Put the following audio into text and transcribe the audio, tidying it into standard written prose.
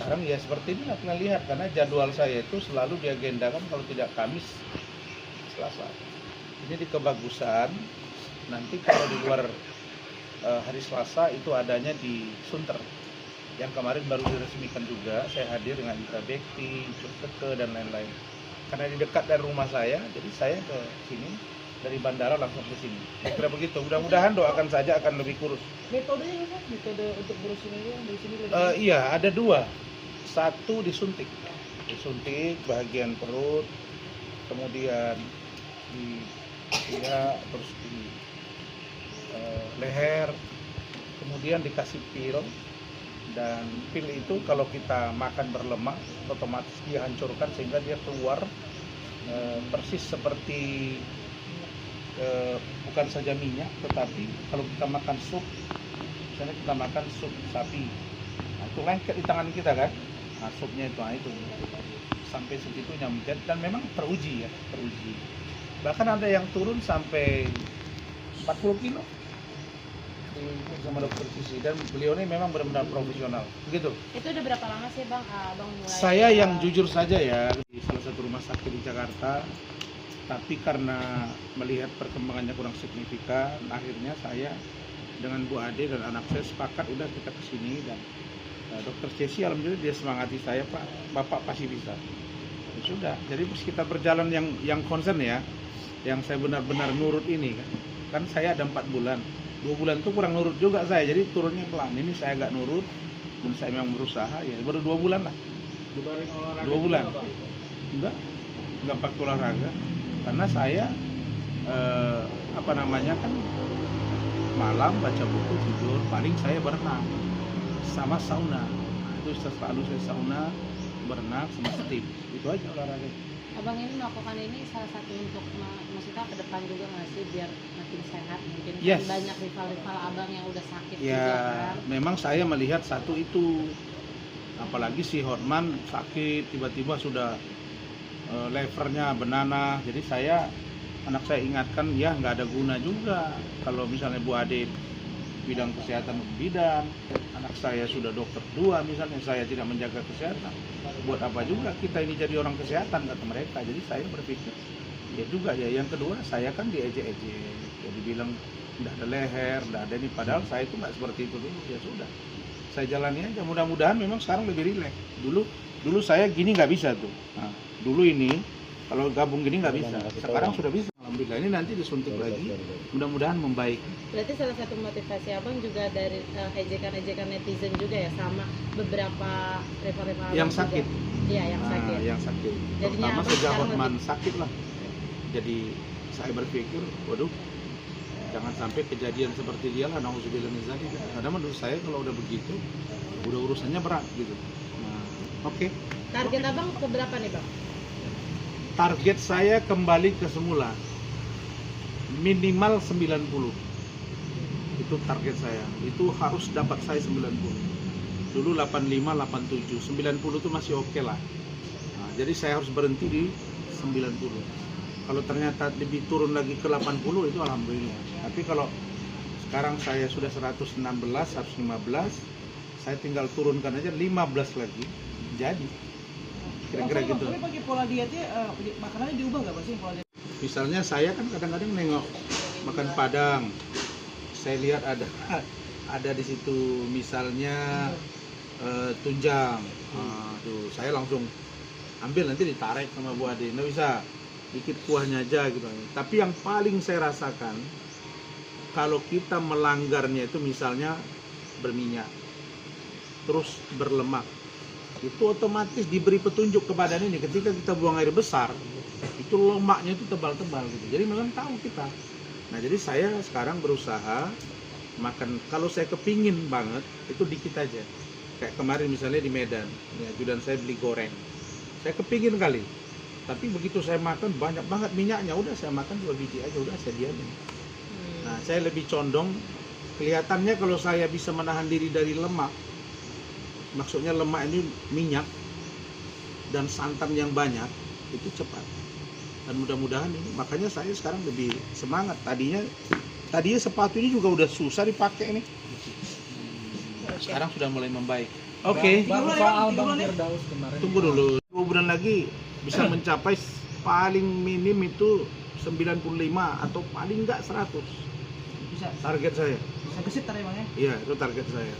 sekarang ya seperti ini kalian lihat, karena jadwal saya itu selalu diagendakan kalau tidak Kamis, Selasa. Ini di kebagusan, nanti kalau di luar hari Selasa itu adanya di Sunter. Yang kemarin baru diresmikan juga, saya hadir dengan Mitra Bekti, Cukeke, dan lain-lain. Karena di dekat dari rumah saya, jadi saya ke sini, dari bandara langsung ke sini. Kira begitu, mudah-mudahan doakan saja akan lebih kurus. Metodenya apa? Metode untuk berusin ini yang di sini Iya, ada dua. Satu disuntik bagian perut, kemudian di terus di leher, kemudian dikasih pil. Dan pil itu kalau kita makan berlemak otomatis dia hancurkan sehingga dia keluar persis seperti bukan saja minyak, tetapi kalau kita makan sup, misalnya kita makan sup sapi, nah itu lengket di tangan kita kan, nah supnya itu, sampai segitunya, dan memang teruji, bahkan ada yang turun sampai 40 kilo sama dokter Sisi, dan beliau ini memang benar-benar profesional. Begitu. Itu udah berapa lama sih Bang? Bang mulai. Saya yang jujur saja ya, di salah satu rumah sakit di Jakarta, tapi karena melihat perkembangannya kurang signifikan, akhirnya saya dengan Bu Ade dan anak saya sepakat udah kita kesini, dan dokter Cesi alhamdulillah dia semangati saya, Pak, Bapak pasti bisa. Ya sudah, jadi kita berjalan yang concern ya, yang saya benar-benar nurut ini kan saya ada 4 bulan. 2 bulan itu kurang nurut juga saya, jadi turunnya pelan. Ini saya agak nurut, dan saya memang berusaha, ya baru 2 bulan lah. 2 bulan. Enggak pakai olahraga, karena saya kan malam baca buku, tidur, paling saya berenang sama sauna. Nah, itu selalu saya sauna, berenang sama steam. Itu aja olahraga. Abang ini melakukan ini salah satu untuk maksudnya ke depan juga nggak sih, biar makin sehat mungkin. Yes. Kan banyak rival-rival abang yang udah sakit ya, juga kan. Memang saya melihat satu itu, apalagi si Hotman sakit tiba-tiba sudah levernya benana. Jadi anak saya ingatkan ya nggak ada guna juga kalau misalnya Bu Ade bidang kesehatan bidan, anak saya sudah dokter 2 misalnya, saya tidak menjaga kesehatan, buat apa juga kita ini jadi orang kesehatan, kata mereka. Jadi saya berpikir ya juga ya, yang kedua saya kan diejek-ejek, jadi bilang udah ada leher, udah ada ini, padahal saya itu nggak seperti itu dulu. Ya sudah, saya jalani aja, mudah-mudahan memang sekarang lebih rileks. Dulu saya gini nggak bisa tuh, nah, dulu ini kalau gabung gini nggak bisa, sekarang sudah bisa. Alhamdulillah, ini nanti disuntik lagi, mudah-mudahan membaik. Berarti salah satu motivasi abang juga dari ejekan-ejekan netizen juga ya, sama beberapa rival-rival Yang sakit. Iya, yang sakit. Yang sakit. Jadinya Pertama abang sejak sekarang Hotman sakit lah. Jadi saya berpikir, waduh, jangan sampai kejadian seperti dia lah, nauzubillah min dzalik. Karena menurut saya kalau udah begitu, udah urusannya berat gitu. Nah, oke. Target abang ke berapa nih Bang? Target saya kembali ke semula. Minimal 90. Itu target saya. Itu harus dapat saya 90. Dulu 85, 87, 90 itu masih oke lah. Nah, jadi saya harus berhenti di 90. Kalau ternyata lebih turun lagi ke 80 itu alhamdulillah. Tapi kalau sekarang saya sudah 116, 115, saya tinggal turunkan aja 15 lagi. Jadi kira-kira gitu. Tapi pakai pola dietnya, makanannya diubah nggak sih pola diet? Misalnya saya kan kadang-kadang nengok makan Padang, saya lihat ada di situ misalnya tunjang, tuh saya langsung ambil, nanti ditarik sama Bu Ade, nggak bisa, dikit kuahnya aja gitu. Tapi yang paling saya rasakan kalau kita melanggarnya itu misalnya berminyak, terus berlemak, itu otomatis diberi petunjuk ke badan ini ketika kita buang air besar, itu lemaknya itu tebal-tebal gitu. Jadi memang tahu kita. Nah, jadi saya sekarang berusaha makan, kalau saya kepingin banget itu dikit aja. Kayak kemarin misalnya di Medan, ya ajudan saya beli goreng, saya kepingin kali, tapi begitu saya makan banyak banget minyaknya, udah saya makan 2 biji aja, udah saya diamin. Nah, saya lebih condong, kelihatannya kalau saya bisa menahan diri dari lemak, maksudnya lemak ini minyak dan santan yang banyak, itu cepat. Dan mudah-mudahan ini, makanya saya sekarang lebih semangat. Tadinya sepatu ini juga udah susah dipakai nih. Sekarang sudah mulai membaik. Oke. Tiga bulan ya, soal tiga Bang bulan ya? Firdaus kemarin. Tunggu dulu. 2 bulan lagi bisa mencapai paling minim itu 95 atau paling enggak 100. Bisa Target saya. bisa gesit tadi Bang ya. Iya, itu target saya.